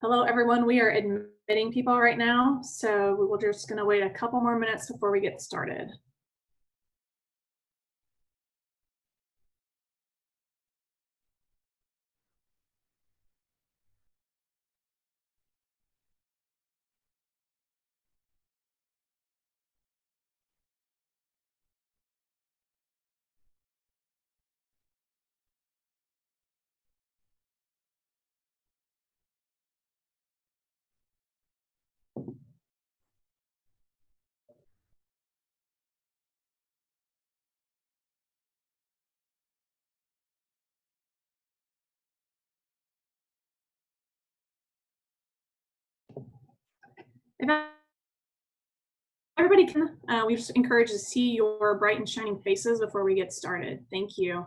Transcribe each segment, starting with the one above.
Hello, everyone. We are admitting people right now, so we're just going to wait a couple more minutes before we get started. If everybody can, we just encourage to see your bright and shining faces before we get started. Thank you.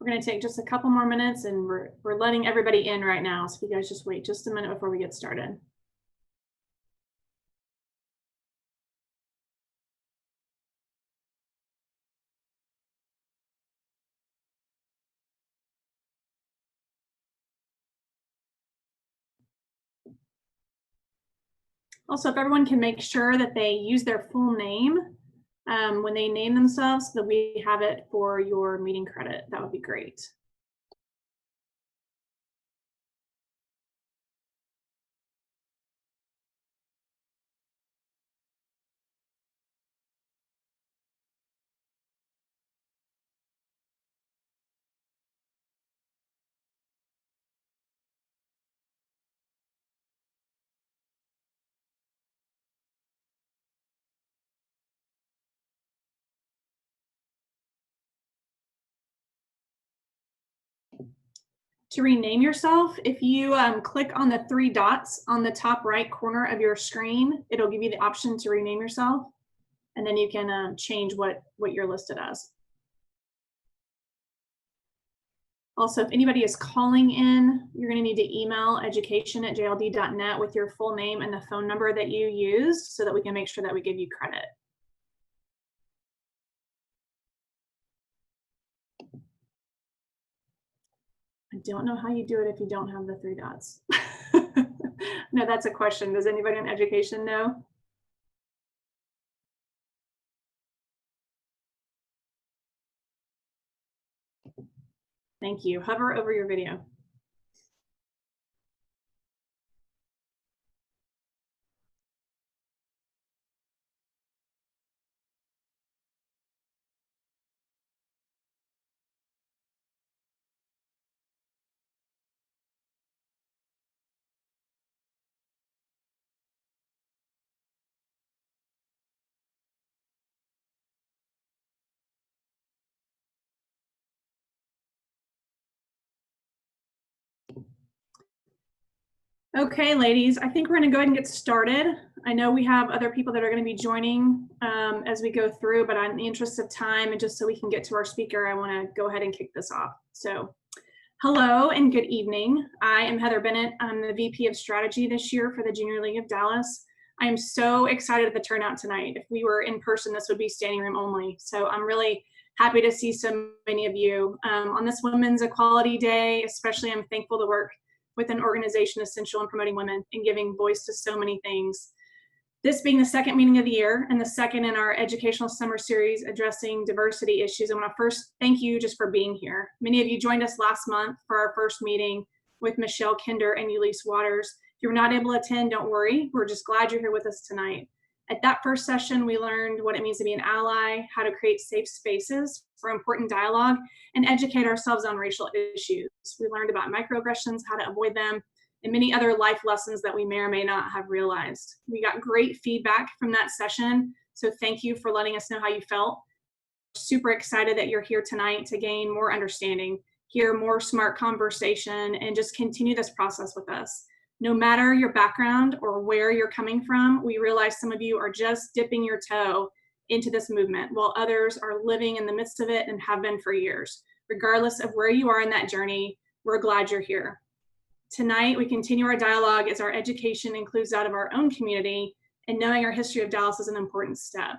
We're going to take just a couple more minutes, and we're letting everybody in right now. So you guys just wait just a minute before we get started. Also, if everyone can make sure that they use their full name when they name themselves, so that we have it for your meeting credit, that would be great. To rename yourself, if you click on the three dots on the top right corner of your screen, it'll give you the option to rename yourself, and then you can change what you're listed as. Also, if anybody is calling in, you're going to need to email education@jld.net with your full name and the phone number that you used, so that we can make sure that we give you credit. I don't know how you do it if you don't have the three dots. No, that's a question. Does anybody in education know? Thank you. Hover over your video. Okay, ladies, I think we're going to go ahead and get started. I know we have other people that are going to be joining as we go through, but in the interest of time and just so we can get to our speaker, I want to go ahead and kick this off. So, hello and good evening. I am Heather Bennett. I'm the VP of Strategy this year for the Junior League of Dallas. I am so excited at the turnout tonight. If we were in person, this would be standing room only. So I'm really happy to see so many of you. On this Women's Equality Day, especially, I'm thankful to work with an organization essential in promoting women and giving voice to so many things. This being the second meeting of the year and the second in our educational summer series addressing diversity issues, I want to first thank you just for being here. Many of you joined us last month for our first meeting with Michelle Kinder and Ulysses Waters. If you were not able to attend, don't worry. We're just glad you're here with us tonight. At that first session, we learned what it means to be an ally, how to create safe spaces for important dialogue, and educate ourselves on racial issues. We learned about microaggressions, how to avoid them, and many other life lessons that we may or may not have realized. We got great feedback from that session, so thank you for letting us know how you felt. Super excited that you're here tonight to gain more understanding, hear more smart conversation, and just continue this process with us. No matter your background or where you're coming from, we realize some of you are just dipping your toe into this movement, while others are living in the midst of it and have been for years. Regardless of where you are in that journey, we're glad you're here. Tonight, we continue our dialogue as our education includes that of our own community, and knowing our history of Dallas is an important step.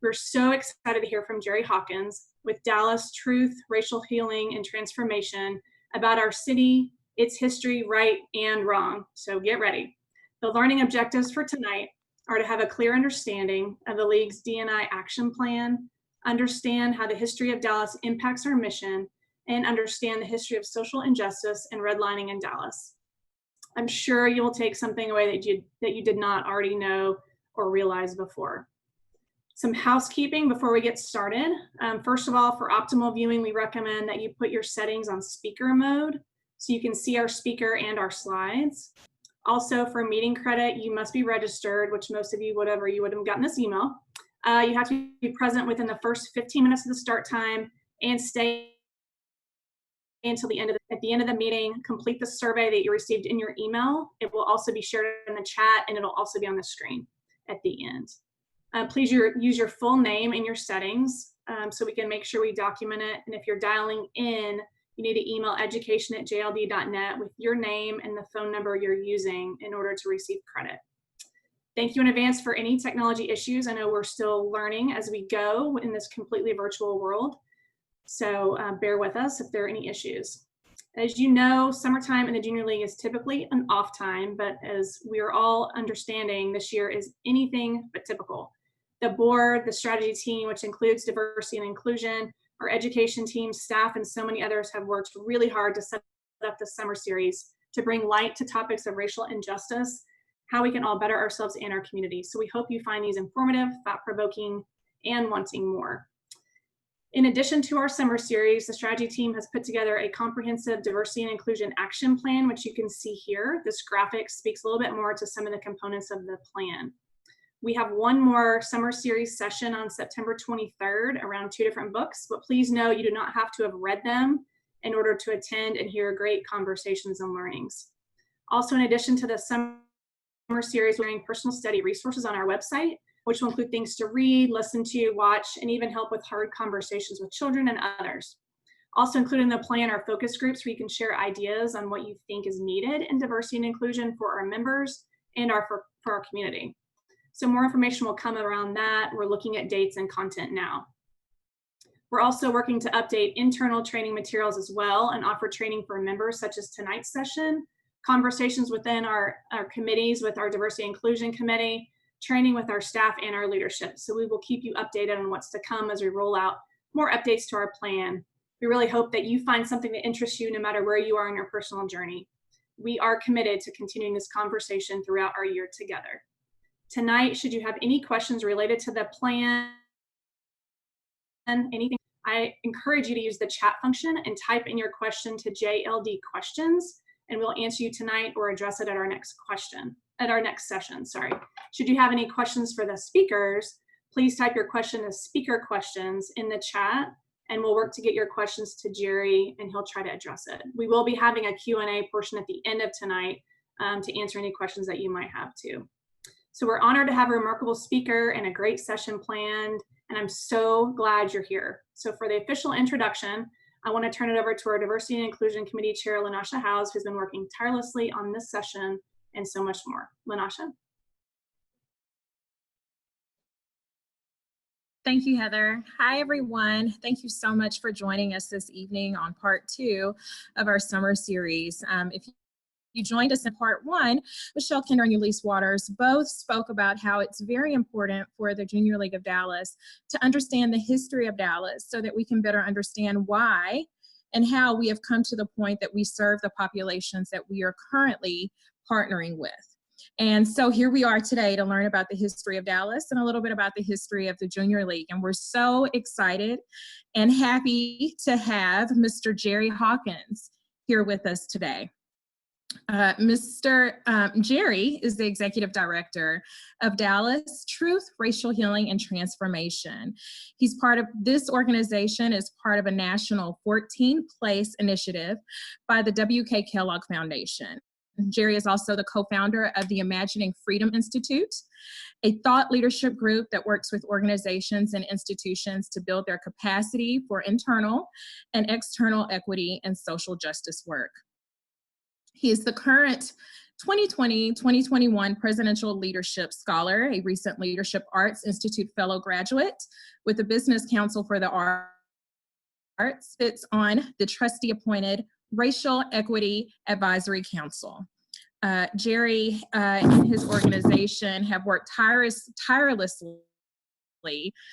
We're so excited to hear from Jerry Hawkins with Dallas Truth, Racial Healing, and Transformation about our city, its history, right and wrong. So get ready. The learning objectives for tonight are to have a clear understanding of the League's D&I action plan, understand how the history of Dallas impacts our mission, and understand the history of social injustice and redlining in Dallas. I'm sure you'll take something away that you did not already know or realize before. Some housekeeping before we get started. First of all, for optimal viewing, we recommend that you put your settings on speaker mode so you can see our speaker and our slides. Also, for meeting credit, you must be registered, which most of you would have gotten this email. You have to be present within the first 15 minutes of the start time and stay until at the end of the meeting. Complete the survey that you received in your email. It will also be shared in the chat, and it'll also be on the screen at the end. Please use your full name in your settings so we can make sure we document it. And if you're dialing in, you need to email education@jld.net with your name and the phone number you're using in order to receive credit. Thank you in advance for any technology issues. I know we're still learning as we go in this completely virtual world. So bear with us if there are any issues. As you know, summertime in the Junior League is typically an off time, but as we are all understanding, this year is anything but typical. The board, the strategy team, which includes diversity and inclusion, our education team, staff, and so many others have worked really hard to set up the summer series to bring light to topics of racial injustice, how we can all better ourselves and our community. So we hope you find these informative, thought-provoking, and wanting more. In addition to our summer series, the strategy team has put together a comprehensive diversity and inclusion action plan, which you can see here. This graphic speaks a little bit more to some of the components of the plan. We have one more summer series session on September 23rd around 2 different books, but please know you do not have to have read them in order to attend and hear great conversations and learnings. Also, in addition to the summer series, we're doing personal study resources on our website, which will include things to read, listen to, watch, and even help with hard conversations with children and others. Also included in the plan are focus groups where you can share ideas on what you think is needed in diversity and inclusion for our members and for our community. So more information will come around that. We're looking at dates and content now. We're also working to update internal training materials as well and offer training for members such as tonight's session, conversations within our committees with our diversity and inclusion committee, training with our staff and our leadership. So we will keep you updated on what's to come as we roll out more updates to our plan. We really hope that you find something that interests you no matter where you are in your personal journey. We are committed to continuing this conversation throughout our year together. Tonight, should you have any questions related to the plan, anything, I encourage you to use the chat function and type in your question to JLD questions, and we'll answer you tonight or address it at our next session. Should you have any questions for the speakers, please type your question as speaker questions in the chat, and we'll work to get your questions to Jerry, and he'll try to address it. We will be having a Q&A portion at the end of tonight to answer any questions that you might have too. So we're honored to have a remarkable speaker and a great session planned, and I'm so glad you're here. So for the official introduction, I want to turn it over to our Diversity and Inclusion Committee Chair, Lanasha Howes, who's been working tirelessly on this session and so much more. Lanasha. Thank you, Heather. Hi, everyone. Thank you so much for joining us this evening on part 2 of our summer series. If you joined us in part 1, Michelle Kinder and Ulysses Waters both spoke about how it's very important for the Junior League of Dallas to understand the history of Dallas so that we can better understand why and how we have come to the point that we serve the populations that we are currently partnering with. And so here we are today to learn about the history of Dallas and a little bit about the history of the Junior League. And we're so excited and happy to have Mr. Jerry Hawkins here with us today. Mr. Jerry is the Executive Director of Dallas Truth, Racial Healing, and Transformation. He's part of this organization as part of a national 14-place initiative by the W.K. Kellogg Foundation. Jerry is also the co-founder of the Imagining Freedom Institute, a thought leadership group that works with organizations and institutions to build their capacity for internal and external equity and social justice work. He is the current 2020-2021 Presidential Leadership Scholar, a recent Leadership Arts Institute Fellow graduate with the Business Council for the Arts, sits on the trustee-appointed Racial Equity Advisory Council. Jerry and his organization have worked tirelessly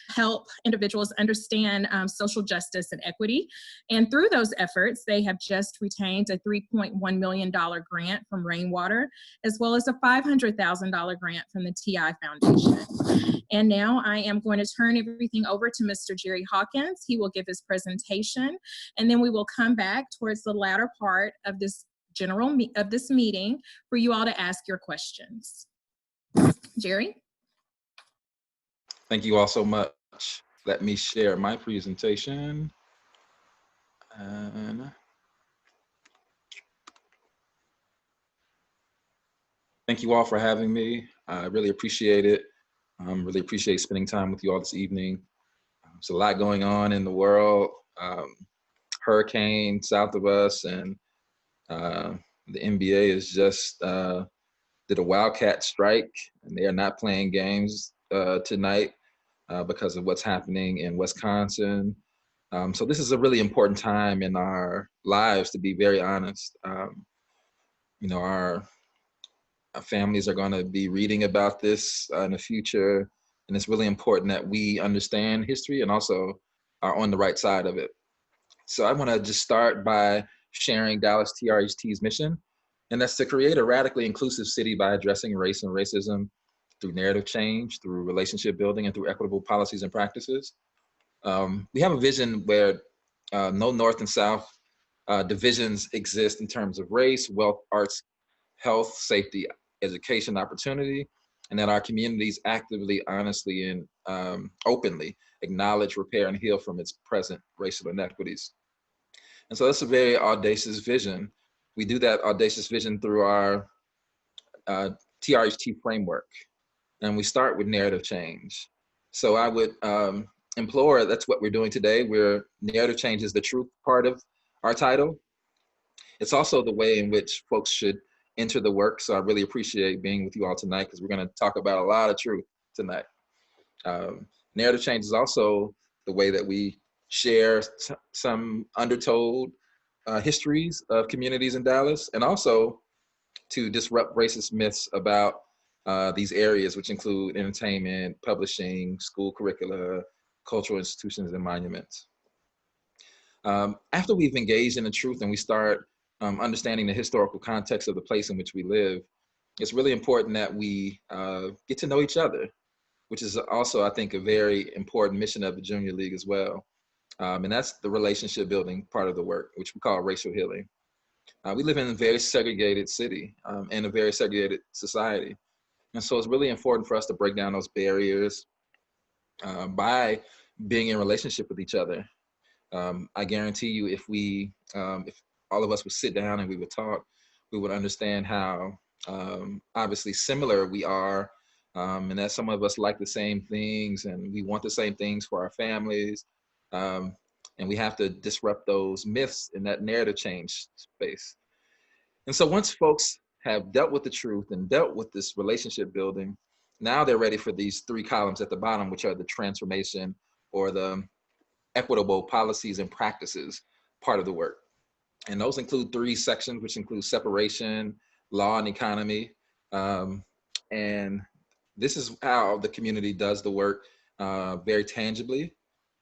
help individuals understand social justice and equity. And through those efforts, they have just retained a $3.1 million grant from Rainwater, as well as a $500,000 grant from the TI Foundation. And now I am going to turn everything over to Mr. Jerry Hawkins. He will give his presentation, and then we will come back towards the latter part of this meeting for you all to ask your questions. Jerry? Thank you all so much. Let me share my presentation. And thank you all for having me. I really appreciate it. Really appreciate spending time with you all this evening. There's a lot going on in the world. Hurricane south of us, and the NBA is just did a wildcat strike, and they are not playing games tonight because of what's happening in Wisconsin. So this is a really important time in our lives, to be very honest. You know, our families are going to be reading about this in the future, and it's really important that we understand history and also are on the right side of it. So I want to just start by sharing Dallas TRHT's mission, and that's to create a radically inclusive city by addressing race and racism through narrative change, through relationship building, and through equitable policies and practices. We have a vision where no North and South divisions exist in terms of race, wealth, arts, health, safety, education, opportunity, and that our communities actively, honestly, and openly acknowledge, repair, and heal from its present racial inequities. And so that's a very audacious vision. We do that audacious vision through our TRHT framework. And we start with narrative change. So I would implore, that's what we're doing today. Narrative change is the truth part of our title. It's also the way in which folks should enter the work. So I really appreciate being with you all tonight, because we're going to talk about a lot of truth tonight. Narrative change is also the way that we share some undertold histories of communities in Dallas, and also to disrupt racist myths about these areas, which include entertainment, publishing, school curricula, cultural institutions, and monuments. After we've engaged in the truth and we start understanding the historical context of the place in which we live, it's really important that we get to know each other, which is also, I think, a very important mission of the Junior League as well. And that's the relationship building part of the work, which we call racial healing. We live in a very segregated city and a very segregated society. And so it's really important for us to break down those barriers by being in relationship with each other. I guarantee you, if all of us would sit down and we would talk, we would understand how obviously similar we are, and that some of us like the same things and we want the same things for our families. And we have to disrupt those myths in that narrative change space. And so once folks have dealt with the truth and dealt with this relationship building, Now they're ready for these 3 columns at the bottom, which are the transformation or the equitable policies and practices part of the work. And those include 3 sections, which include separation, law and economy. And this is how the community does the work very tangibly,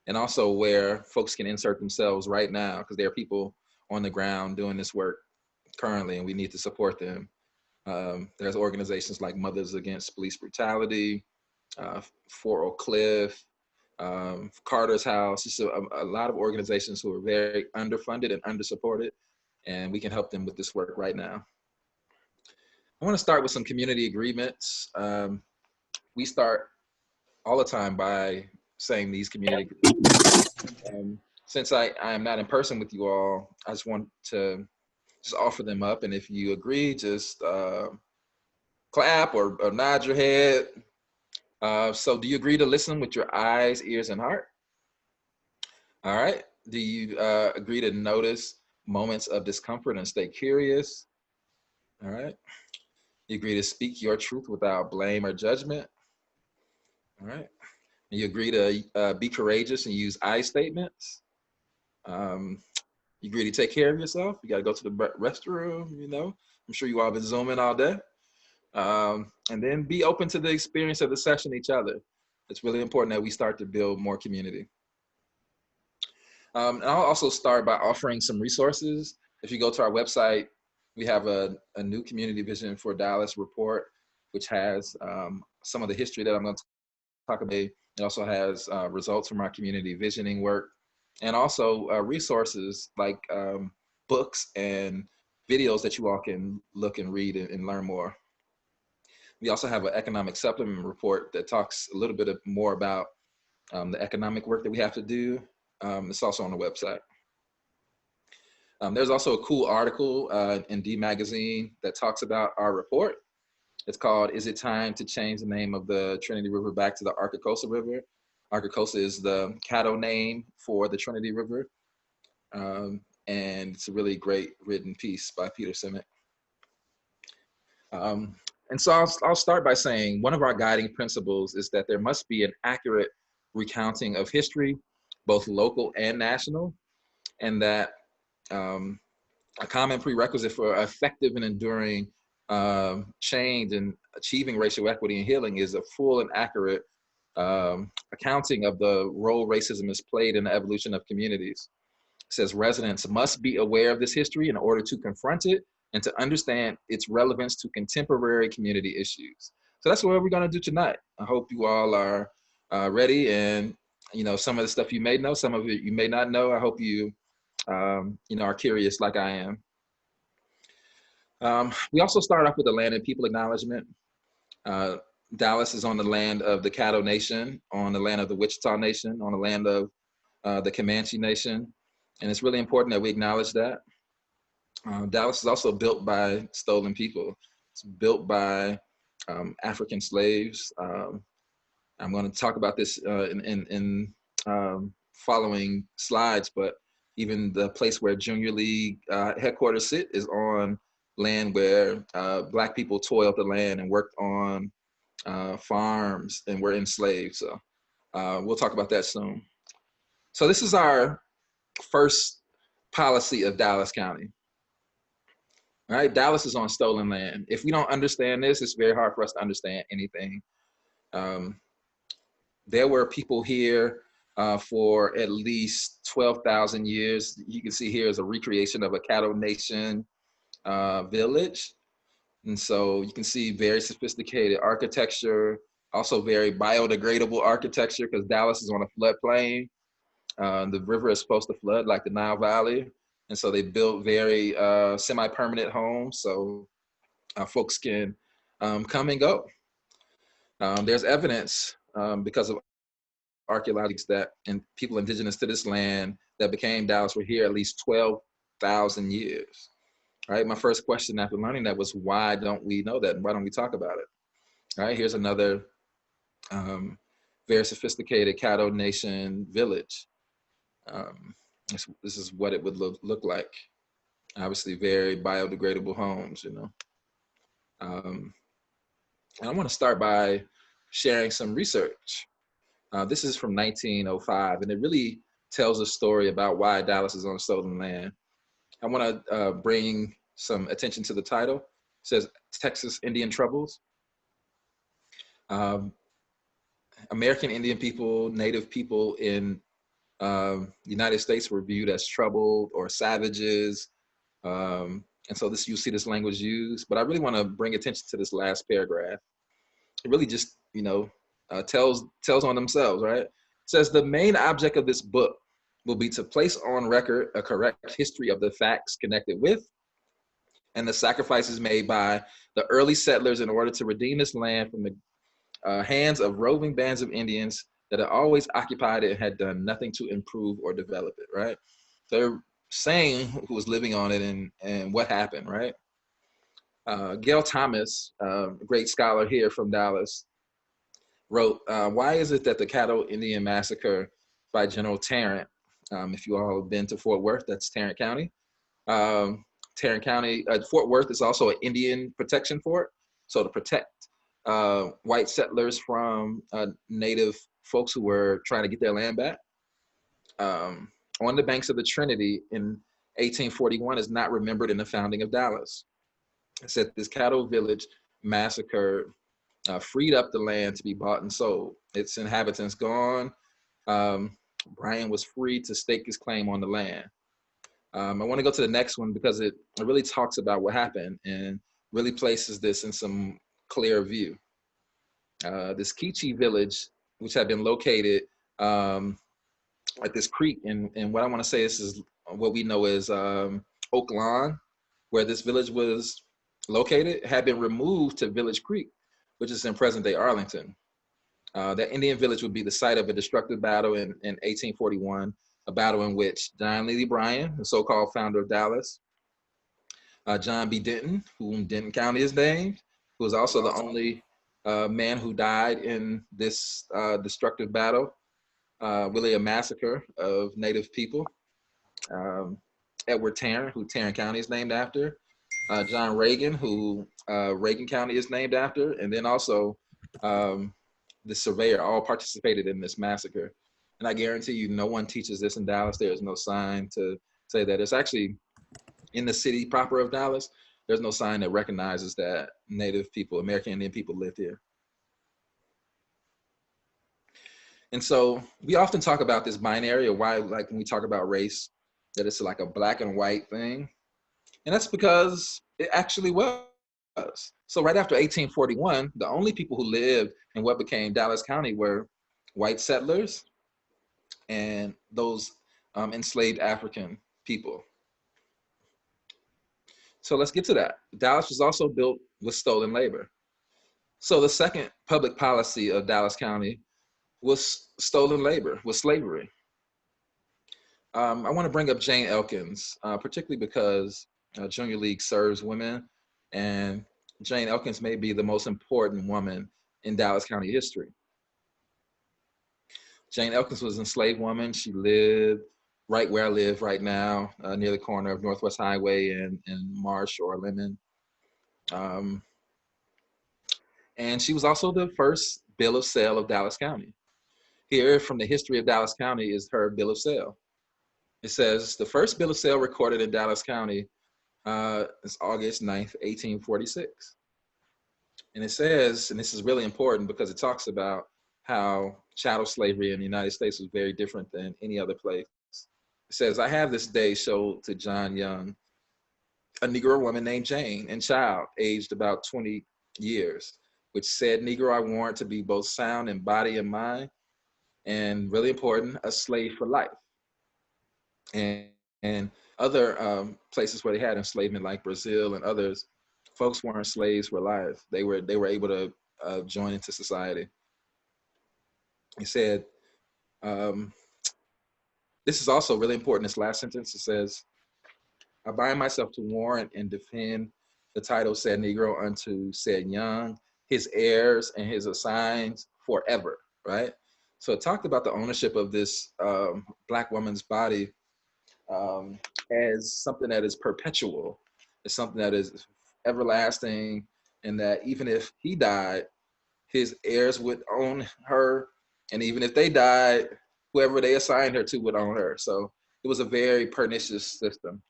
and also where folks can insert themselves right now, because there are people on the ground doing this work currently, and we need to support them. There's organizations like Mothers Against Police Brutality, Fort Oak Cliff, Carter's House. Just a lot of organizations who are very underfunded and undersupported, and we can help them with this work right now. I want to start with some community agreements. We start all the time by saying these community agreements. Since I am not in person with you all, I just want to just offer them up, and if you agree, just clap or nod your head. So do you agree to listen with your eyes, ears, and heart? All right. Do you agree to notice moments of discomfort and stay curious? All right. You agree to speak your truth without blame or judgment? All right. And you agree to be courageous and use I statements? You agree to take care of yourself? You got to go to the restroom, you know? I'm sure you all been Zooming all day. And then be open to the experience of the session each other. It's really important that we start to build more community. And I'll also start by offering some resources. If you go to our website, we have a new Community Vision for Dallas report, which has some of the history that I'm going to talk about. It also has results from our community visioning work, and also resources like books and videos that you all can look and read and learn more. We also have an economic supplement report that talks a little bit more about the economic work that we have to do. It's also on the website. There's also a cool article in D Magazine that talks about our report. It's called, "Is It Time to Change the Name of the Trinity River Back to the Arkakosa River?" Arkakosa is the Caddo name for the Trinity River. And it's a really great written piece by Peter Simic. And so I'll start by saying one of our guiding principles is that there must be an accurate recounting of history, both local and national, and that a common prerequisite for effective and enduring change and achieving racial equity and healing is a full and accurate accounting of the role racism has played in the evolution of communities. It says residents must be aware of this history in order to confront it and to understand its relevance to contemporary community issues. So that's what we're going to do tonight. I hope you all are ready, and you know, some of the stuff you may know, some of it you may not know. I hope you you know, are curious like I am. We also start off with a land and people acknowledgement. Dallas is on the land of the Caddo Nation, on the land of the Wichita Nation, on the land of the Comanche Nation, and it's really important that we acknowledge that. Dallas is also built by stolen people. It's built by African slaves. I'm going to talk about this in following slides, but even the place where Junior League headquarters sit is on land where Black people toiled the land and worked on farms and were enslaved. So we'll talk about that soon. So this is our first policy of Dallas County. All right, Dallas is on stolen land. If we don't understand this, it's very hard for us to understand anything. There were people here for at least 12,000 years. You can see here is a recreation of a Caddo Nation village. And so you can see very sophisticated architecture, also very biodegradable architecture, because Dallas is on a floodplain. The river is supposed to flood like the Nile Valley. And so they built very semi-permanent homes so folks can come and go. There's evidence because of archaeologists that people indigenous to this land that became Dallas were here at least 12,000 years. All right, my first question after learning that was, why don't we know that? And why don't we talk about it? All right, here's another very sophisticated Caddo Nation village. This is what it would look like. Obviously very biodegradable homes, you know. And I want to start by sharing some research. This is from 1905, and it really tells a story about why Dallas is on stolen land. I want to bring some attention to the title. It says Texas Indian Troubles. American Indian people, Native people in the United States were viewed as troubled or savages. And so you see this language used, but I really want to bring attention to this last paragraph. It really just, tells on themselves, right? It says the main object of this book will be to place on record a correct history of the facts connected with and the sacrifices made by the early settlers in order to redeem this land from the hands of roving bands of Indians that had always occupied it and had done nothing to improve or develop it, right? They're saying who was living on it and what happened, right? Gail Thomas, a great scholar here from Dallas, wrote, why is it that the Caddo Indian Massacre by General Tarrant, if you all have been to Fort Worth, that's Tarrant County. Tarrant County, Fort Worth is also an Indian protection fort. So to protect white settlers from native folks who were trying to get their land back. On the banks of the Trinity in 1841 is not remembered in the founding of Dallas. It said this Caddo village massacre freed up the land to be bought and sold. Its inhabitants gone. Brian was free to stake his claim on the land. I want to go to the next one because it really talks about what happened and really places this in some clear view. This Kichi village, which had been located at this creek, and what I want to say is what we know as Oak Lawn, where this village was located, had been removed to Village Creek, which is in present-day Arlington. That Indian village would be the site of a destructive battle in 1841, a battle in which John Lee Bryan, the so-called founder of Dallas, John B. Denton, whom Denton County is named, who was also the only man who died in this destructive battle, really a massacre of Native people. Edward Tarrant, who Tarrant County is named after. John Reagan, who Reagan County is named after. And then also the surveyor all participated in this massacre. And I guarantee you, no one teaches this in Dallas. There is no sign to say that. It's actually in the city proper of Dallas. There's no sign that recognizes that Native people, American Indian people lived here. And so we often talk about this binary, or why, like when we talk about race, that it's like a black and white thing. And that's because it actually was. So right after 1841, the only people who lived in what became Dallas County were white settlers and those enslaved African people. So let's get to that. Dallas was also built with stolen labor. So the second public policy of Dallas County was stolen labor, was slavery. I want to bring up Jane Elkins, particularly because Junior League serves women, and Jane Elkins may be the most important woman in Dallas County history. Jane Elkins was an enslaved woman. She lived right where I live right now, near the corner of Northwest Highway and Marsh or Lemon. And she was also the first bill of sale of Dallas County. Here from the history of Dallas County is her bill of sale. It says the first bill of sale recorded in Dallas County is August 9th, 1846. And it says, and this is really important because it talks about how chattel slavery in the United States was very different than any other place. It says, I have this day showed to John Young, a Negro woman named Jane, and child aged about 20 years, which said Negro I warrant to be both sound in body and mind, and really important, a slave for life. And other places where they had enslavement, like Brazil and others, folks weren't slaves for life. They were able to join into society. He said, this is also really important, this last sentence. It says, I bind myself to warrant and defend the title said Negro unto said Young, his heirs and his assigns forever, right? So it talked about the ownership of this Black woman's body as something that is perpetual. It's something that is everlasting, and that even if he died, his heirs would own her. And even if they died, whoever they assigned her to would own her. So it was a very pernicious system.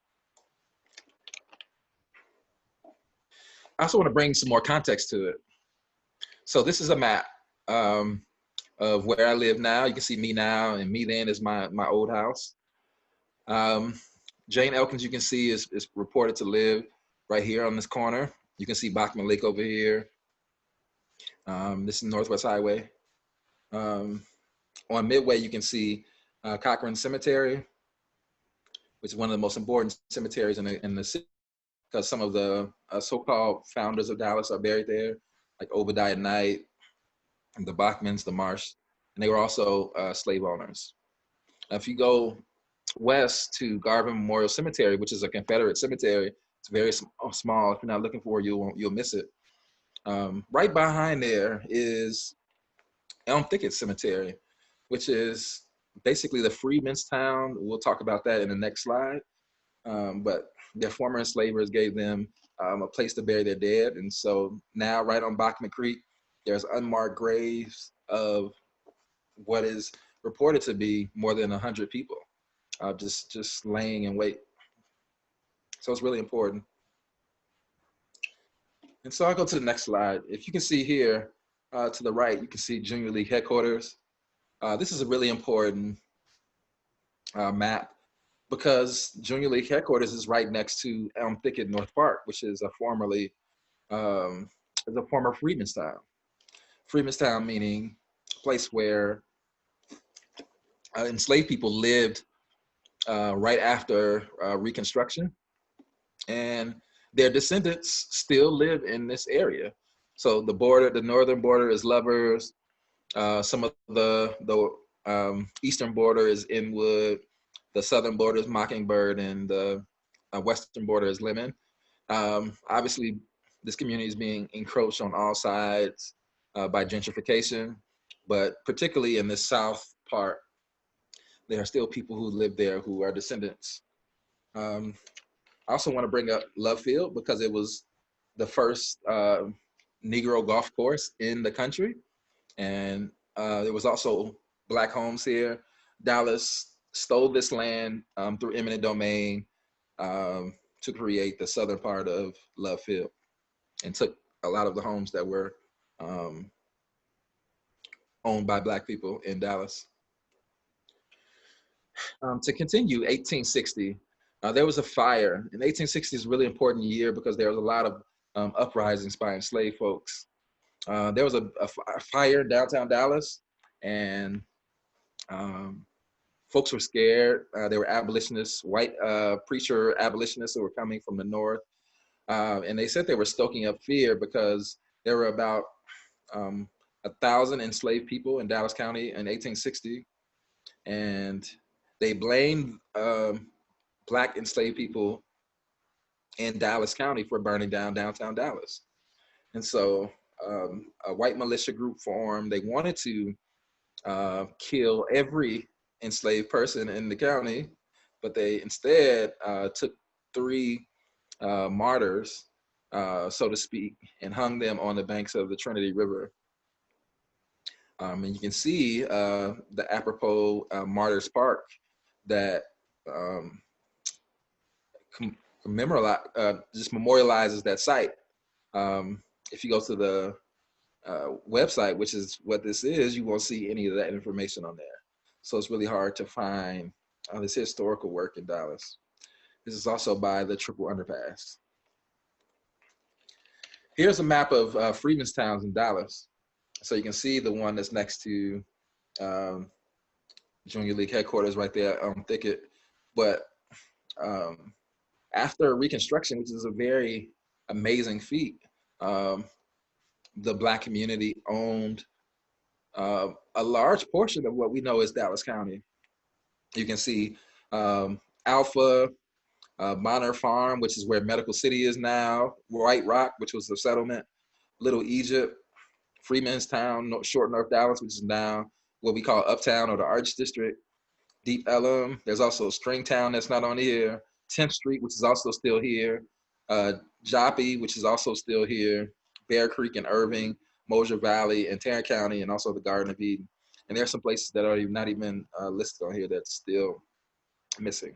I also want to bring some more context to it. So this is a map of where I live now. You can see me now, and me then is my old house. Jane Elkins, you can see, is reported to live right here on this corner. You can see Bachman Lake over here. This is Northwest Highway. On Midway, you can see Cochran Cemetery, which is one of the most important cemeteries in the city, because some of the so-called founders of Dallas are buried there, like Obadiah Knight, and the Bachmans, the Marsh, and they were also slave owners. Now, if you go west to Garvin Memorial Cemetery, which is a Confederate cemetery, it's very small. If you're not looking for it, you'll miss it. Right behind there is Elm Thicket Cemetery, which is basically the freedmen's town. We'll talk about that in the next slide. But their former enslavers gave them a place to bury their dead. And so now right on Bachman Creek, there's unmarked graves of what is reported to be more than 100 people just laying in wait. So it's really important. And so I'll go to the next slide. If you can see here to the right, you can see Junior League headquarters. This is a really important map because Junior League headquarters is right next to Elm Thicket North Park, which is a former freedmen's town. Freedmen's town meaning a place where enslaved people lived right after Reconstruction, and their descendants still live in this area. So the border, the northern border is Lovers. Some of the eastern border is Inwood. The southern border is Mockingbird, and the western border is Lemon. Obviously, this community is being encroached on all sides by gentrification, but particularly in the south part, there are still people who live there who are descendants. I also want to bring up Love Field because it was the first Negro golf course in the country. And there was also Black homes here. Dallas stole this land through eminent domain to create the southern part of Love Field and took a lot of the homes that were owned by Black people in Dallas. To continue, 1860, there was a fire. And 1860 is a really important year because there was a lot of uprisings by enslaved folks. There was a fire in downtown Dallas, and folks were scared. They were abolitionists, white preacher abolitionists who were coming from the north. And they said they were stoking up fear because there were about 1,000 enslaved people in Dallas County in 1860. And they blamed Black enslaved people in Dallas County for burning down downtown Dallas. And so a white militia group formed. They wanted to kill every enslaved person in the county, but they instead took 3 martyrs, so to speak, and hung them on the banks of the Trinity River. And you can see the apropos Martyrs Park that just memorializes that site. If you go to the website, which is what this is, you won't see any of that information on there. So it's really hard to find this historical work in Dallas. This is also by the Triple Underpass. Here's a map of freedmen's towns in Dallas. So you can see the one that's next to Junior League headquarters right there on Thicket. But after Reconstruction, which is a very amazing feat, the Black community owned a large portion of what we know as Dallas County. You can see Alpha, Bonner Farm, which is where Medical City is now, White Rock, which was the settlement, Little Egypt, Freedmen's Town, Short North Dallas, which is now what we call Uptown or the Arch District, Deep Ellum. There's also Stringtown that's not on here, 10th Street, which is also still here, Joppy, which is also still here, Bear Creek and Irving, Mosher Valley, and Tarrant County, and also the Garden of Eden. And there are some places that are not even listed on here that's still missing.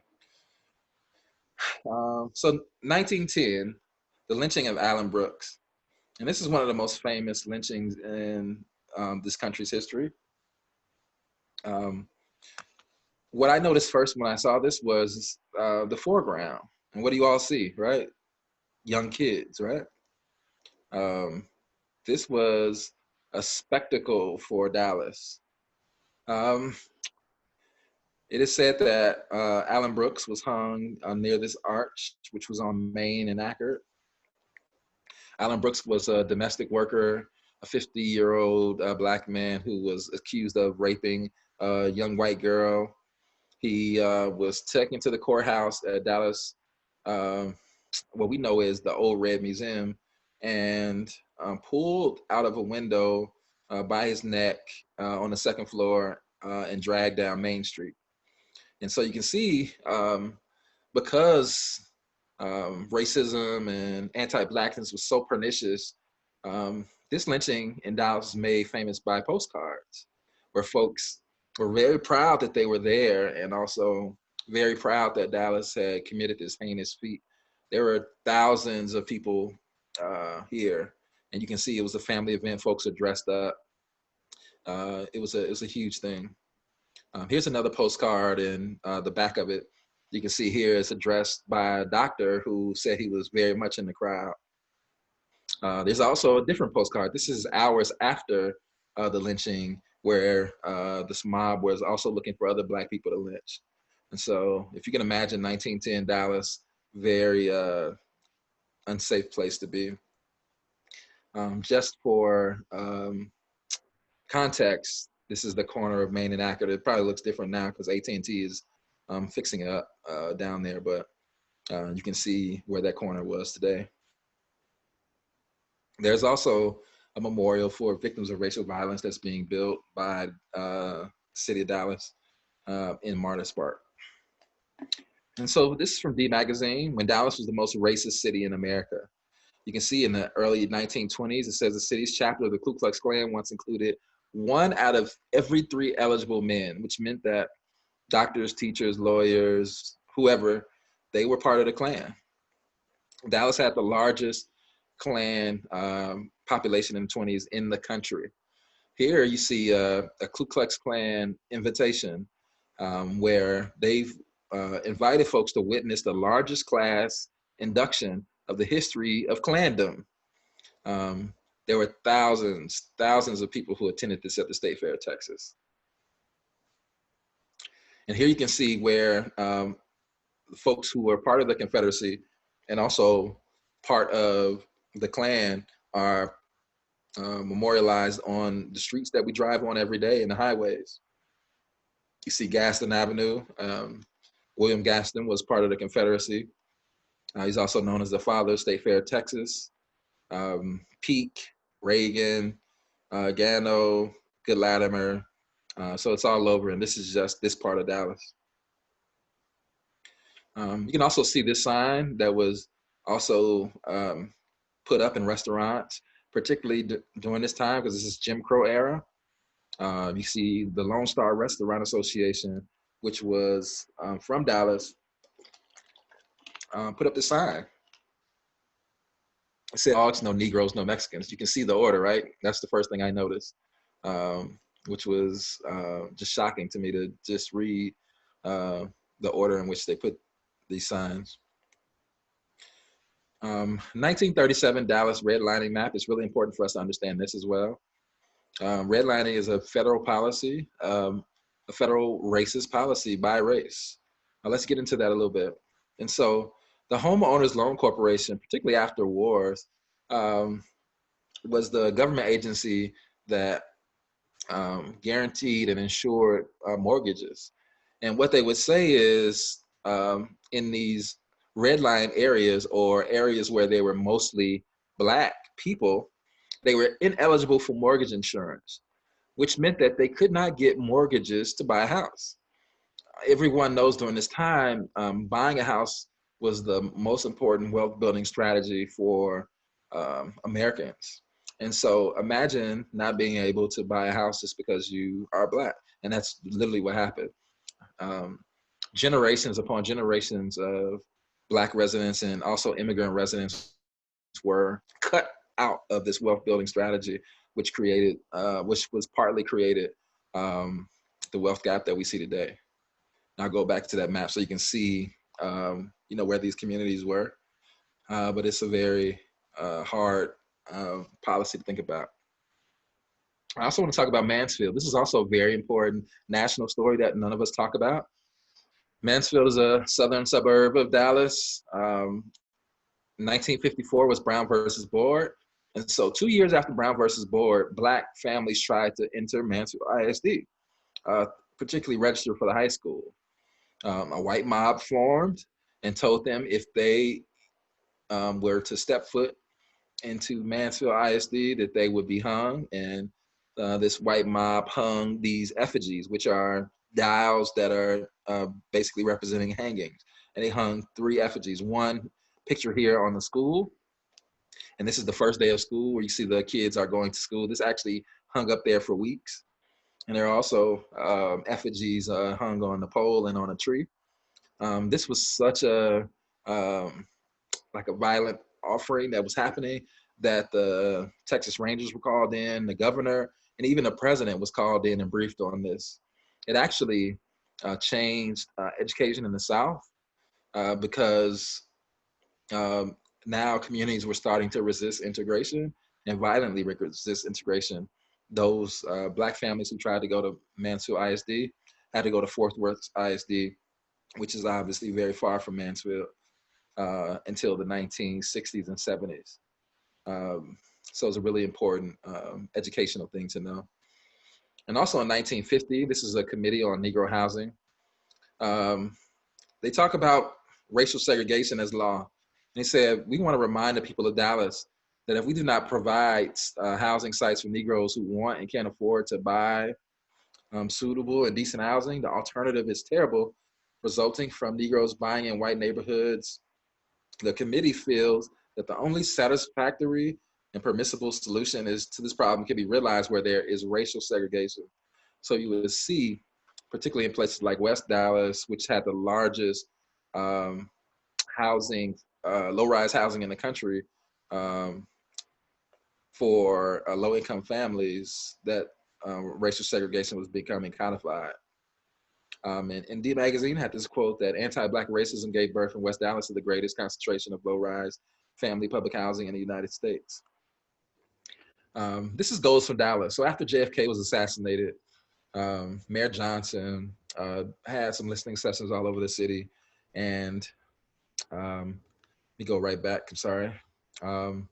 So 1910, the lynching of Allen Brooks. And this is one of the most famous lynchings in this country's history. What I noticed first when I saw this was the foreground. And what do you all see, right? Young kids, right? This was a spectacle for Dallas. It is said that Allen Brooks was hung near this arch, which was on Main and Ackert. Allen Brooks was a domestic worker, a 50-year-old Black man who was accused of raping a young white girl. He was taken to the courthouse at Dallas, what we know is the Old Red Museum, and pulled out of a window by his neck on the second floor and dragged down Main Street. And so you can see, because racism and anti-Blackness was so pernicious, this lynching in Dallas was made famous by postcards, where folks were very proud that they were there, and also very proud that Dallas had committed this heinous feat. There were thousands of people here, and you can see it was a family event. Folks are dressed up. It was a huge thing. Here's another postcard, and the back of it, you can see here it's addressed by a doctor who said he was very much in the crowd. There's also a different postcard. This is hours after the lynching, where this mob was also looking for other Black people to lynch. And so if you can imagine 1910 Dallas, very unsafe place to be. Just for context, this is the corner of Main and Ackert. It probably looks different now because AT&T is fixing it up down there, but you can see where that corner was today. There's also a memorial for victims of racial violence that's being built by the city of Dallas in Martyrs Park. And so this is from D Magazine, when Dallas was the most racist city in America. You can see in the early 1920s, it says the city's chapter of the Ku Klux Klan once included 1 out of every 3 eligible men, which meant that doctors, teachers, lawyers, whoever, they were part of the Klan. Dallas had the largest Klan population in the 20s in the country. Here you see a Ku Klux Klan invitation where they've invited folks to witness the largest class induction of the history of Klandom. There were thousands of people who attended this at the State Fair of Texas. And here you can see where folks who were part of the Confederacy and also part of the Klan are memorialized on the streets that we drive on every day and the highways. You see Gaston Avenue. William Gaston was part of the Confederacy. He's also known as the father of State Fair of Texas. Peake, Reagan, Gano, Good Latimer. So it's all over, and this is just this part of Dallas. You can also see this sign that was also put up in restaurants, particularly during this time, because this is Jim Crow era. You see the Lone Star Restaurant Association, which was from Dallas, put up the sign. It said, "Dogs, no Negroes, no Mexicans." You can see the order, right? That's the first thing I noticed, which was just shocking to me to just read the order in which they put these signs. 1937 Dallas redlining map. It's really important for us to understand this as well. Redlining is a federal policy, a federal racist policy by race. Now let's get into that a little bit. And so the Homeowners Loan Corporation, particularly after wars, was the government agency that guaranteed and insured mortgages. And what they would say is in these redline areas, or areas where they were mostly Black people, they were ineligible for mortgage insurance, which meant that they could not get mortgages to buy a house. Everyone knows during this time, buying a house was the most important wealth building strategy for Americans. And so imagine not being able to buy a house just because you are Black. And that's literally what happened. Generations upon generations of Black residents and also immigrant residents were cut out of this wealth building strategy, which was partly created the wealth gap that we see today. And I'll go back to that map so you can see, where these communities were. But it's a very hard policy to think about. I also want to talk about Mansfield. This is also a very important national story that none of us talk about. Mansfield is a southern suburb of Dallas. 1954 was Brown versus Board. And so 2 years after Brown versus Board, Black families tried to enter Mansfield ISD, particularly register for the high school. A white mob formed and told them if they were to step foot into Mansfield ISD that they would be hung. And this white mob hung these effigies, which are dials that are basically representing hangings. And they hung 3 effigies. One picture here on the school. And this is the first day of school where you see the kids are going to school. This actually hung up there for weeks. And there are also effigies hung on the pole and on a tree. This was such a violent offering that was happening that the Texas Rangers were called in, the governor, and even the president was called in and briefed on this. It actually changed education in the South because now communities were starting to resist integration and violently resist integration. Those Black families who tried to go to Mansfield ISD had to go to Fort Worth ISD, which is obviously very far from Mansfield, until the 1960s and 70s. So it's a really important educational thing to know. And also in 1950, this is a committee on Negro housing. They talk about racial segregation as law. And they said, we want to remind the people of Dallas that if we do not provide housing sites for Negroes who want and can't afford to buy suitable and decent housing, the alternative is terrible, resulting from Negroes buying in white neighborhoods. The committee feels that the only satisfactory and permissible solution to this problem can be realized where there is racial segregation. So you would see, particularly in places like West Dallas, which had the largest housing, low-rise housing in the country for low-income families, that racial segregation was becoming codified. And Indeed magazine had this quote that anti-Black racism gave birth in West Dallas to the greatest concentration of low-rise family public housing in the United States. This is goals for Dallas. So after JFK was assassinated, Mayor Johnson had some listening sessions all over the city. And let me go right back, I'm sorry. And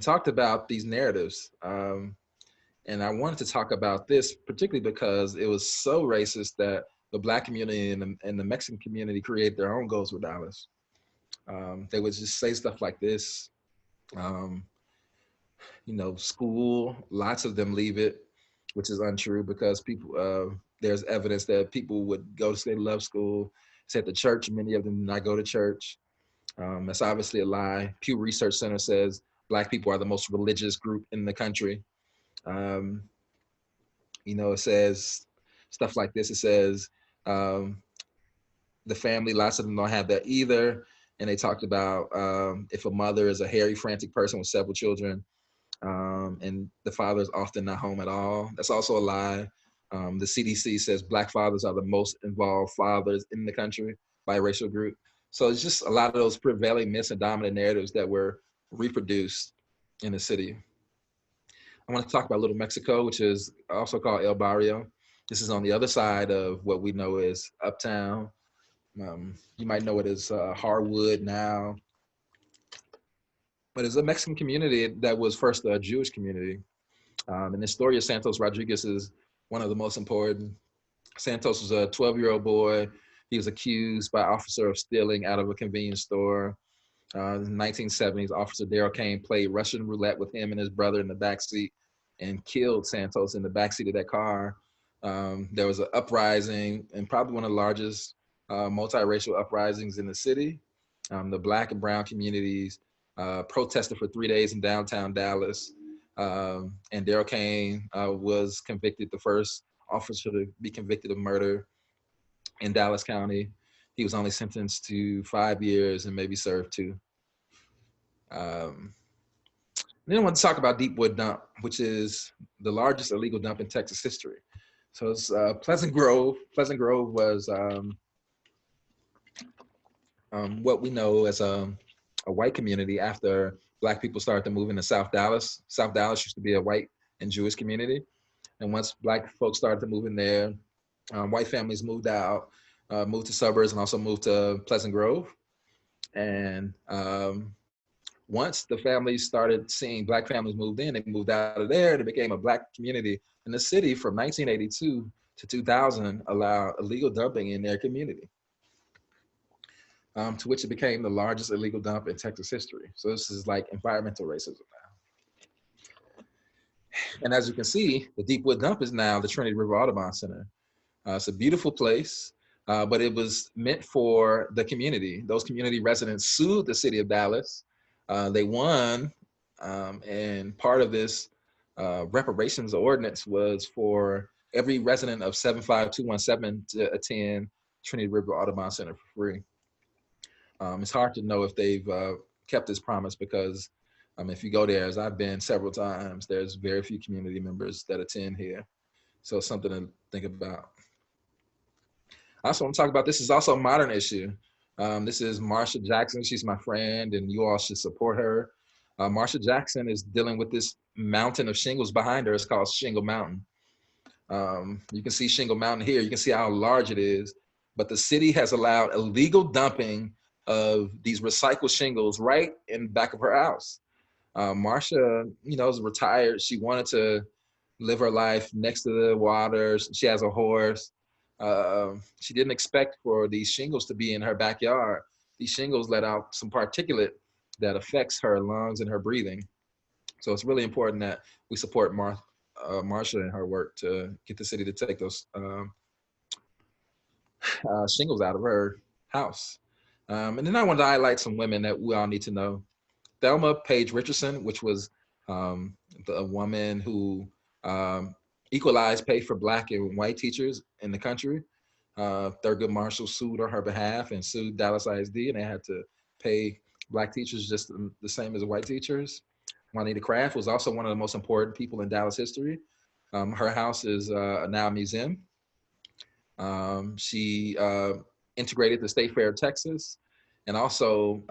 talked about these narratives. And I wanted to talk about this particularly because it was so racist that the Black community and the Mexican community created their own goals for Dallas. They would just say stuff like this. School, lots of them leave it, which is untrue because people, there's evidence that people would go to say they love school. It's at the church, many of them do not go to church. That's obviously a lie. Pew Research Center says Black people are the most religious group in the country. It says stuff like this. It says the family, lots of them don't have that either. And they talked about if a mother is a hairy, frantic person with several children, and the father is often not home at all. That's also a lie. The CDC says Black fathers are the most involved fathers in the country by a racial group. So it's just a lot of those prevailing myths and dominant narratives that were reproduced in the city. I want to talk about Little Mexico, which is also called El Barrio. This is on the other side of what we know as Uptown. You might know it as Harwood now. But it's a Mexican community that was first a Jewish community. And Historia Santos Rodriguez is one of the most important. Santos was a 12-year-old boy. He was accused by an officer of stealing out of a convenience store. In the 1970s, Officer Darrell Kane played Russian roulette with him and his brother in the backseat and killed Santos in the backseat of that car. There was an uprising, and probably one of the largest multiracial uprisings in the city. The Black and brown communities protested for 3 days in downtown Dallas. And Daryl Kane was convicted, the first officer to be convicted of murder in Dallas County. He was only sentenced to 5 years and maybe served 2. Then I want to talk about Deepwood Dump, which is the largest illegal dump in Texas history. So it's Pleasant Grove. Pleasant Grove was what we know as a white community after Black people started to move into South Dallas. South Dallas used to be a white and Jewish community. And once Black folks started to move in there, white families moved out, moved to suburbs, and also moved to Pleasant Grove. And once the families started seeing Black families moved in, they moved out of there, and it became a Black community. And the city from 1982 to 2000 allowed illegal dumping in their community, to which it became the largest illegal dump in Texas history. So this is like environmental racism now. And as you can see, the Deepwood Dump is now the Trinity River Audubon Center. It's a beautiful place, but it was meant for the community. Those community residents sued the city of Dallas. They won, and part of this reparations ordinance was for every resident of 75217 to attend Trinity River Audubon Center for free. It's hard to know if they've kept this promise because if you go there, as I've been several times, there's very few community members that attend here. So it's something to think about. I also want to talk about, this is also a modern issue. This is Marsha Jackson. She's my friend, and you all should support her. Marsha Jackson is dealing with this mountain of shingles behind her. It's called Shingle Mountain. You can see Shingle Mountain here. You can see how large it is. But the city has allowed illegal dumping of these recycled shingles right in the back of her house. Marsha, is retired. She wanted to live her life next to the water. She has a horse. She didn't expect for these shingles to be in her backyard. These shingles let out some particulate that affects her lungs and her breathing. So it's really important that we support Marsha and her work to get the city to take those shingles out of her house. And then I wanted to highlight some women that we all need to know. Thelma Page Richardson, which was the woman who equalized pay for Black and white teachers in the country. Thurgood Marshall sued on her behalf and sued Dallas ISD, and they had to pay Black teachers just the same as white teachers. Juanita Craft was also one of the most important people in Dallas history. Her house is now a museum. She integrated the State Fair of Texas and also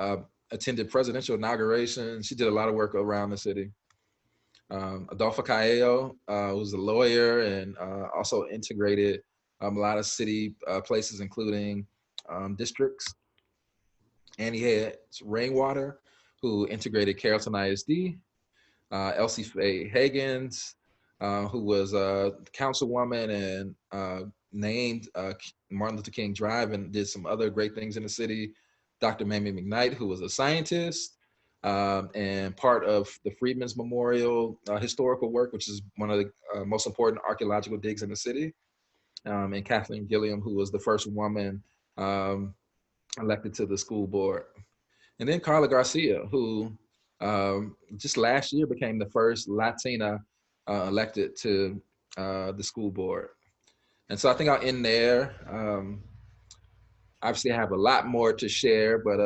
attended presidential inaugurations. She did a lot of work around the city. Adolfo Caello was a lawyer and also integrated a lot of city places, including districts. And he had Rainwater, who integrated Carrollton ISD. ELSIE FAYE HEGGINS, who was a councilwoman and named Martin Luther King Drive and did some other great things in the city. Dr. Mamie McKnight, who was a scientist and part of the FREEDMAN'S Memorial historical work, which is one of the most important archaeological digs in the city. And Kathleen Gilliam, who was the first woman elected to the school board. And then Carla Garcia, who just last year became the first Latina elected to the school board. And so I think I'll end there. Obviously I have a lot more to share, but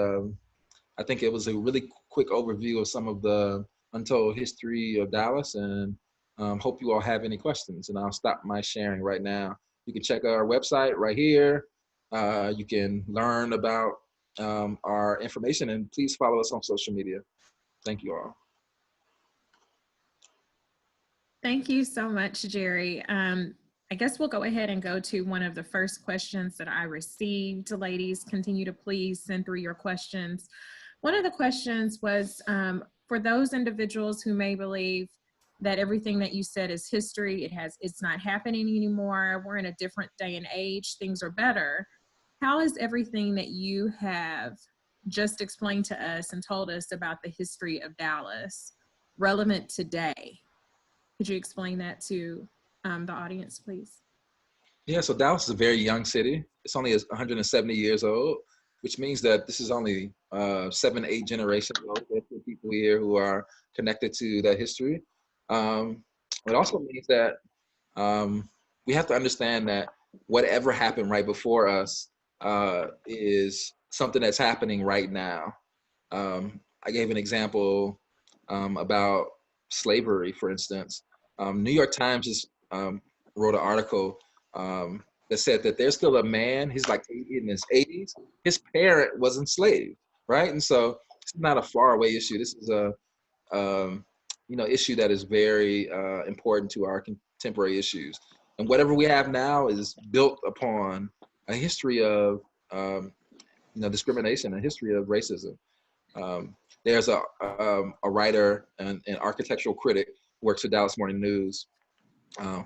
I think it was a really quick overview of some of the untold history of Dallas, and hope you all have any questions, and I'll stop my sharing right now. You can check our website right here. You can learn about our information, and please follow us on social media. Thank you all. Thank you so much, Jerry. I guess we'll go ahead and go to one of the first questions that I received. Ladies, continue to please send through your questions. One of the questions was for those individuals who may believe that everything that you said is history, it's not happening anymore, we're in a different day and age, things are better. How is everything that you have just explained to us and told us about the history of Dallas relevant today? Could you explain that to the audience, please? Yeah, so Dallas is a very young city. It's only 170 years old, which means that this is only 7, 8 generations old. There's people here who are connected to that history. It also means that we have to understand that whatever happened right before us is something that's happening right now. I gave an example about slavery, for instance. New York Times just wrote an article that said that there's still a man, he's like in his 80s, his parent was enslaved, right? And so it's not a faraway issue. This is a issue that is very important to our contemporary issues. And whatever we have now is built upon a history of discrimination, a history of racism. There's a writer and an architectural critic who works for Dallas Morning News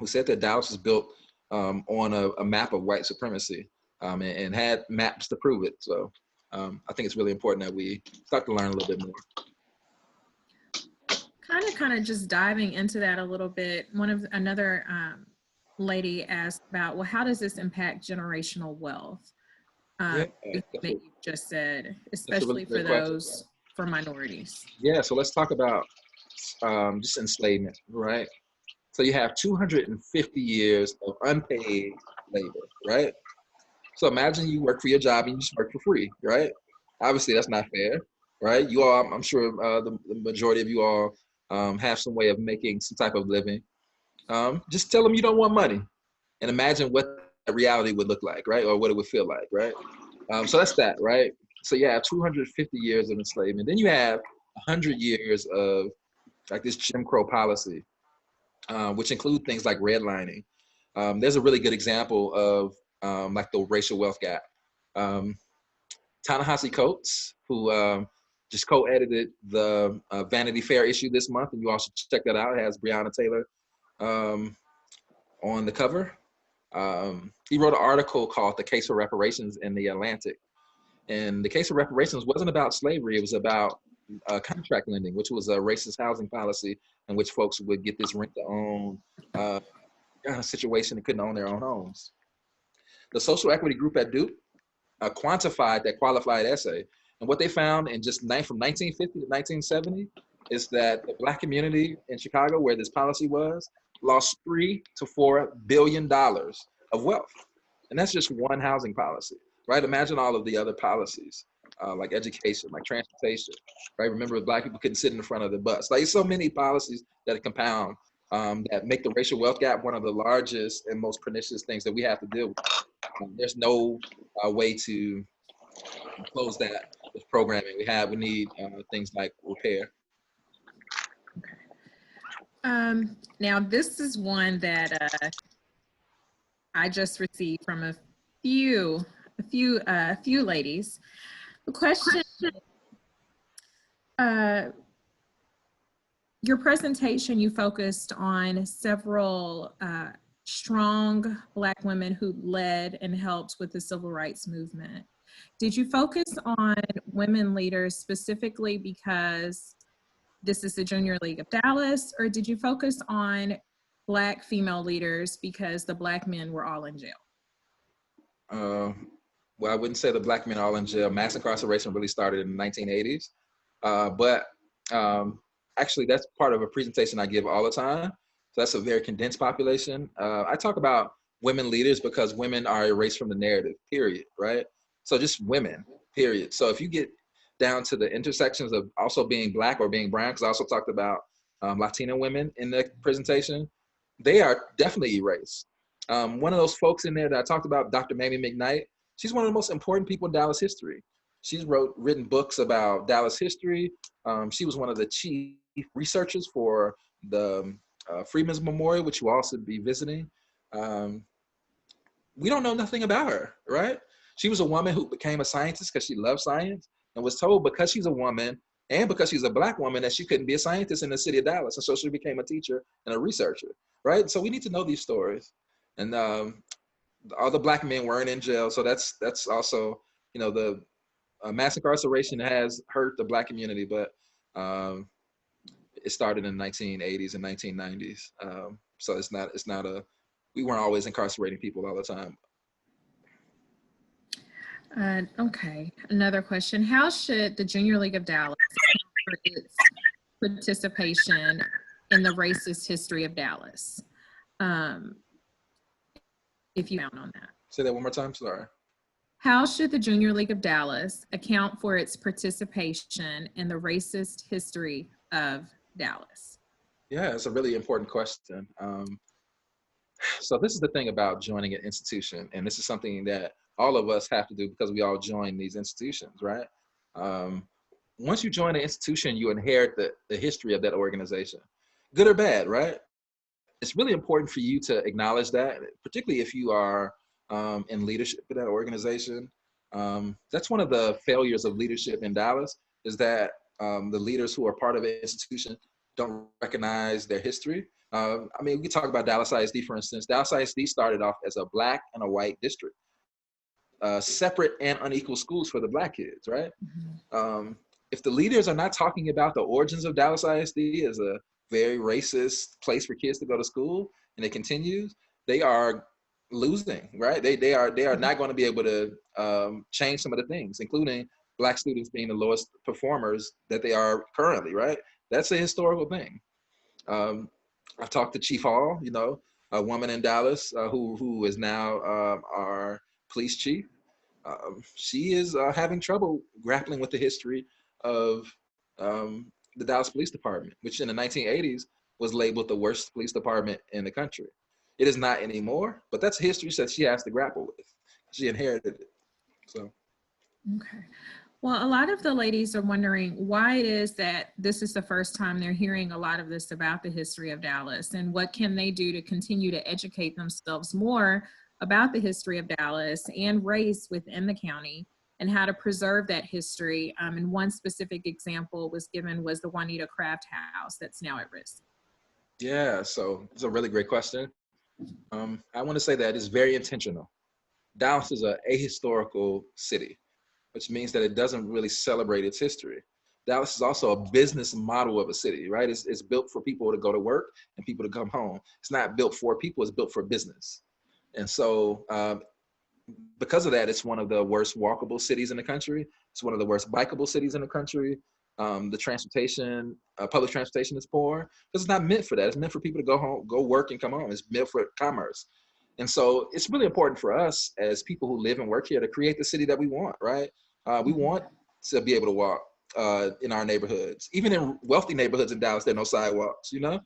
who said that Dallas is built on a map of white supremacy and had maps to prove it. So I think it's really important that we start to learn a little bit more. Kind of just diving into that a little bit. Another lady asked about, well, how does this impact generational wealth? That you just said, especially for those, for minorities. Yeah, so let's talk about just enslavement, right? So you have 250 years of unpaid labor, right? So imagine you work for your job and you just work for free, right? Obviously, that's not fair, right? You all, I'm sure the majority of you all have some way of making some type of living. Just tell them you don't want money and imagine what that reality would look like, right? Or what it would feel like, right? So that's that, right? So you have 250 years of enslavement. Then you have 100 years of like this Jim Crow policy, which include things like redlining. There's a really good example of like the racial wealth gap. Ta-Nehisi Coates, who just co-edited the Vanity Fair issue this month, and you also check that out. It has Breonna Taylor on the cover. He wrote an article called "The Case for Reparations" in the Atlantic, and the case for reparations wasn't about slavery. It was about contract lending, which was a racist housing policy in which folks would get this rent-to-own kind of situation and couldn't own their own homes. The social equity group at Duke quantified that qualified essay, and what they found in just from 1950 to 1970 is that the Black community in Chicago, where this policy was, lost $3 to $4 billion of wealth, and that's just one housing policy, right? Imagine all of the other policies, like education, like transportation, right? Remember, Black people couldn't sit in the front of the bus. Like, so many policies that compound that make the racial wealth gap one of the largest and most pernicious things that we have to deal with. There's no way to close that with programming. We need things like repair. Now, this is one that I just received from a few ladies. The question, your presentation, you focused on several strong Black women who led and helped with the civil rights movement. Did you focus on women leaders specifically because this is the Junior League of Dallas, or did you focus on Black female leaders because the Black men were all in jail? Well, I wouldn't say the Black men are all in jail. Mass incarceration really started in the 1980s. But actually, that's part of a presentation I give all the time. So that's a very condensed population. I talk about women leaders because women are erased from the narrative, period, right? So just women, period. So if you get down to the intersections of also being Black or being brown, because I also talked about Latina women in the presentation, they are definitely erased. One of those folks in there that I talked about, Dr. Mamie McKnight, she's one of the most important people in Dallas history. She's written books about Dallas history. She was one of the chief researchers for the FREEDMAN'S Memorial, which you'll also be visiting. We don't know nothing about her, right? She was a woman who became a scientist because she loved science and was told because she's a woman and because she's a Black woman that she couldn't be a scientist in the city of Dallas. And so she became a teacher and a researcher, right? So we need to know these stories. And all the Black men weren't in jail. So that's also, the mass incarceration has hurt the Black community, but it started in the 1980s and 1990s. So we weren't always incarcerating people all the time. Okay, another question. How should the Junior League of Dallas for its participation in the racist history of Dallas? If you count on that. Say that one more time, sorry. How should the Junior League of Dallas account for its participation in the racist history of Dallas? Yeah, it's a really important question. So this is the thing about joining an institution, and this is something that all of us have to do because we all join these institutions, right? Once you join an institution, you inherit the history of that organization, good or bad, right? It's really important for you to acknowledge that, particularly if you are in leadership in that organization. That's one of the failures of leadership in Dallas, is that the leaders who are part of an institution don't recognize their history. I mean, we talk about Dallas ISD, for instance. Dallas ISD started off as a Black and a white district, separate and unequal schools for the Black kids, right? If the leaders are not talking about the origins of Dallas ISD as a very racist place for kids to go to school, and it continues, they are losing, right? They are not going to be able to change some of the things, including Black students being the lowest performers that they are currently, right? That's a historical thing. I've talked to Chief Hall, you know, a woman in Dallas who is now our police chief. She is having trouble grappling with the history of the Dallas Police Department, which in the 1980s was labeled the worst police department in the country. It is not anymore, but that's a history that she has to grapple with. She inherited it. So. Okay. Well, a lot of the ladies are wondering why it is that this is the first time they're hearing a lot of this about the history of Dallas, and what can they do to continue to educate themselves more about the history of Dallas and race within the county, and how to preserve that history. And one specific example was given was the Juanita Craft House that's now at risk. Yeah, so it's a really great question. I want to say that it's very intentional. Dallas is a ahistorical city, which means that it doesn't really celebrate its history. Dallas is also a business model of a city, right? It's built for people to go to work and people to come home. It's not built for people, it's built for business. And so because of that, it's one of the worst walkable cities in the country. It's one of the worst bikeable cities in the country. The transportation, public transportation is poor because it's not meant for that. It's meant for people to go home, go work and come home. It's meant for commerce. And so it's really important for us as people who live and work here to create the city that we want, right? We want to be able to walk in our neighborhoods. Even in wealthy neighborhoods in Dallas, there are no sidewalks, you know?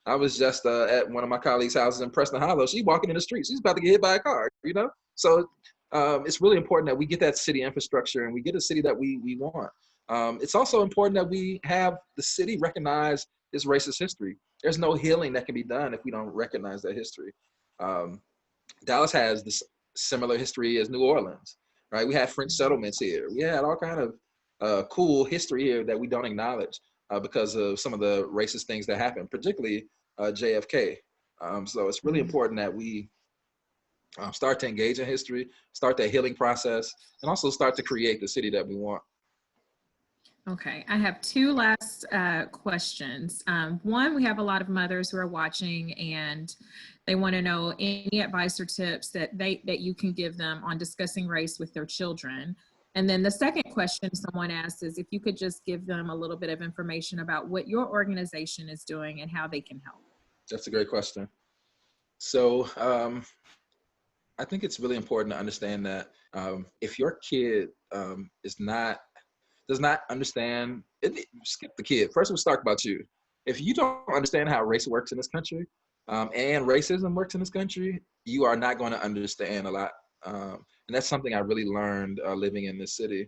I was just at one of my colleagues' houses in Preston Hollow. She's walking in the street. She's about to get hit by a car, you know? So it's really important that we get that city infrastructure and we get a city that we want. It's also important that we have the city recognize its racist history. There's no healing that can be done if we don't recognize that history. Dallas has this similar history as New Orleans, right? We had French settlements here. We had all kind of cool history here that we don't acknowledge because of some of the racist things that happened, particularly JFK. So it's really important that we start to engage in history, start that healing process, and also start to create the city that we want. Okay, I have two last questions. One, we have a lot of mothers who are watching and they want to know any advice or tips that you can give them on discussing race with their children. And then the second question someone asked is if you could just give them a little bit of information about what your organization is doing and how they can help. That's a great question. So I think it's really important to understand that if your kid does not understand, skip the kid. First, we'll talk about you. If you don't understand how race works in this country and racism works in this country, you are not going to understand a lot. And that's something I really learned living in this city.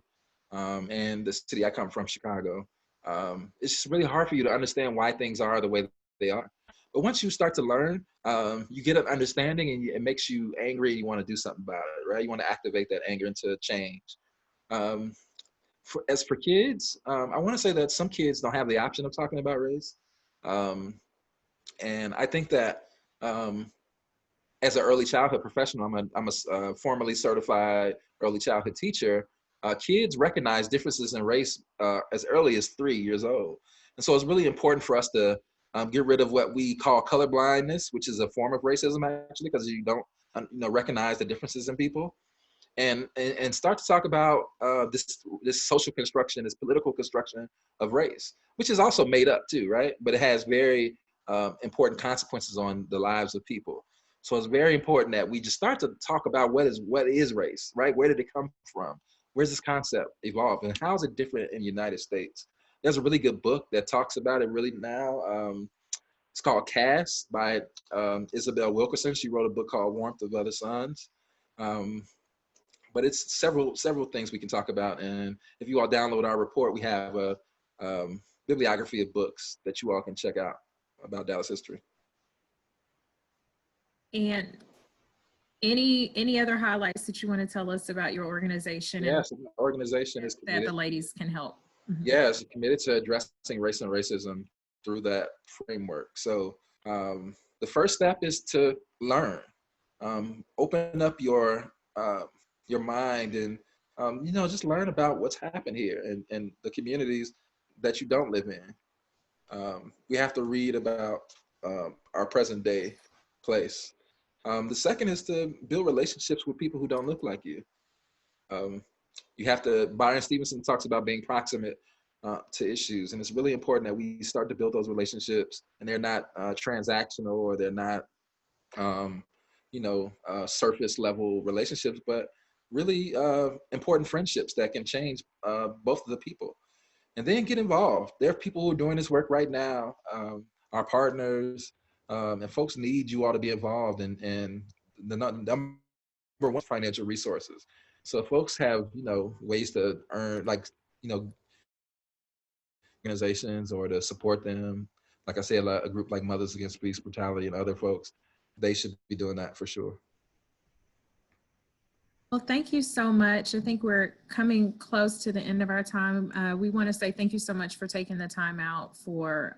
And the city I come from, Chicago. It's just really hard for you to understand why things are the way they are. But once you start to learn, you get an understanding and it makes you angry and you want to do something about it, right? You want to activate that anger into change. As for kids, I want to say that some kids don't have the option of talking about race. And I think that as an early childhood professional, I'm a formally certified early childhood teacher. Kids recognize differences in race as early as 3 years old. And so it's really important for us to get rid of what we call colorblindness, which is a form of racism actually, because you don't recognize the differences in people. And start to talk about this social construction, this political construction of race, which is also made up too, right? But it has very important consequences on the lives of people. So it's very important that we just start to talk about what is race, right? Where did it come from? Where's this concept evolved, and how is it different in the United States? There's a really good book that talks about it really now. It's called Caste by Isabel Wilkerson. She wrote a book called Warmth of Other Suns. But it's several things we can talk about. And if you all download our report, we have a bibliography of books that you all can check out about Dallas history. And any other highlights that you want to tell us about your organization? Yes, the organization is committed. That the ladies can help. Mm-hmm. Yes, committed to addressing race and racism through that framework. So the first step is to learn. Open up your mind and just learn about what's happened here and the communities that you don't live in. We have to read about our present day place. The second is to build relationships with people who don't look like you. You have to, Byron Stevenson talks about being proximate to issues, and it's really important that we start to build those relationships, and they're not transactional, or they're not surface level relationships, but really important friendships that can change both of the people. And then get involved. There are people who are doing this work right now, our partners, and folks need you all to be involved in the number one, financial resources. So folks have, ways to earn, organizations or to support them. Like I said, a group like Mothers Against Police Brutality and other folks, they should be doing that for sure. Well, thank you so much. I think we're coming close to the end of our time. We want to say thank you so much for taking the time out for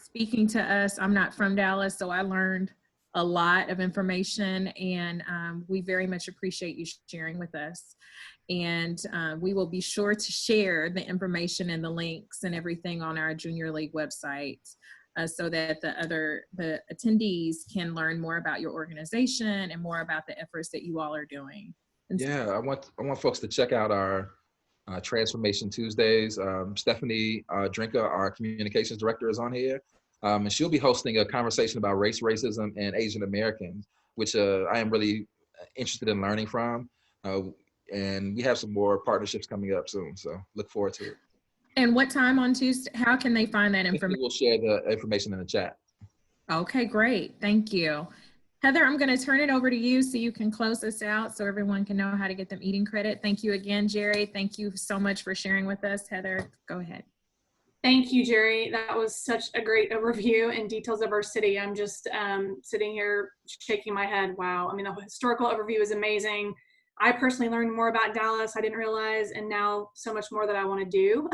speaking to us. I'm not from Dallas, so I learned a lot of information, and we very much appreciate you sharing with us. And we will be sure to share the information and the links and everything on our Junior League website so that the attendees can learn more about your organization and more about the efforts that you all are doing. Yeah, I want folks to check out our Transformation Tuesdays. Stephanie Drinka, our communications director, is on here. And she'll be hosting a conversation about race, racism, and Asian Americans, which I am really interested in learning from. And we have some more partnerships coming up soon, so look forward to it. And what time on Tuesday? How can they find that information? We'll share the information in the chat. Okay, great. Thank you. Heather, I'm going to turn it over to you so you can close this out so everyone can know how to get them eating credit. Thank you again, Jerry. Thank you so much for sharing with us. Heather, go ahead. Thank you, Jerry. That was such a great overview and details of our city. I'm just sitting here shaking my head. Wow. I mean, the historical overview is amazing. I personally learned more about Dallas I didn't realize, and now so much more that I want to do.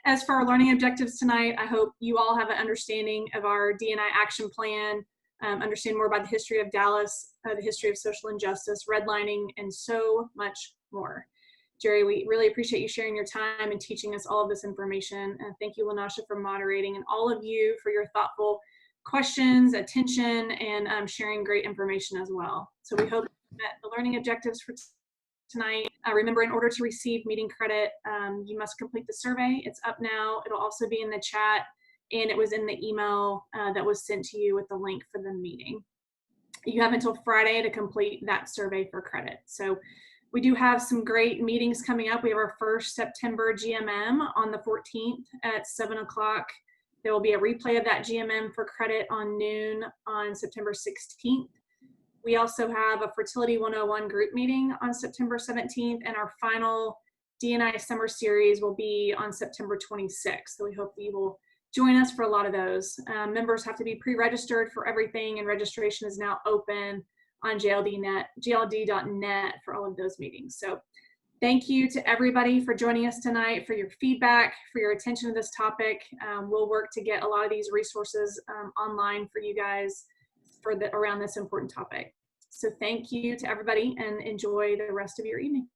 As for our learning objectives tonight, I hope you all have an understanding of our D&I action plan, understand more about the history of Dallas, the history of social injustice, redlining, and so much more. Jerry, we really appreciate you sharing your time and teaching us all of this information. And thank you, Lanasha, for moderating, and all of you for your thoughtful questions, attention, and sharing great information as well. So we hope that the learning objectives for tonight. Remember, in order to receive meeting credit, you must complete the survey. It's up now. It'll also be in the chat, and it was in the email that was sent to you with the link for the meeting. You have until Friday to complete that survey for credit. So we do have some great meetings coming up. We have our first September GMM on the 14th at 7 o'clock. There will be a replay of that GMM for credit on noon on September 16th. We also have a Fertility 101 group meeting on September 17th, and our final D&I summer series will be on September 26th. So we hope that you will join us for a lot of those. Members have to be pre-registered for everything, and registration is now open on JLD.net for all of those meetings. So thank you to everybody for joining us tonight, for your feedback, for your attention to this topic. We'll work to get a lot of these resources online for you guys around this important topic. So thank you to everybody, and enjoy the rest of your evening.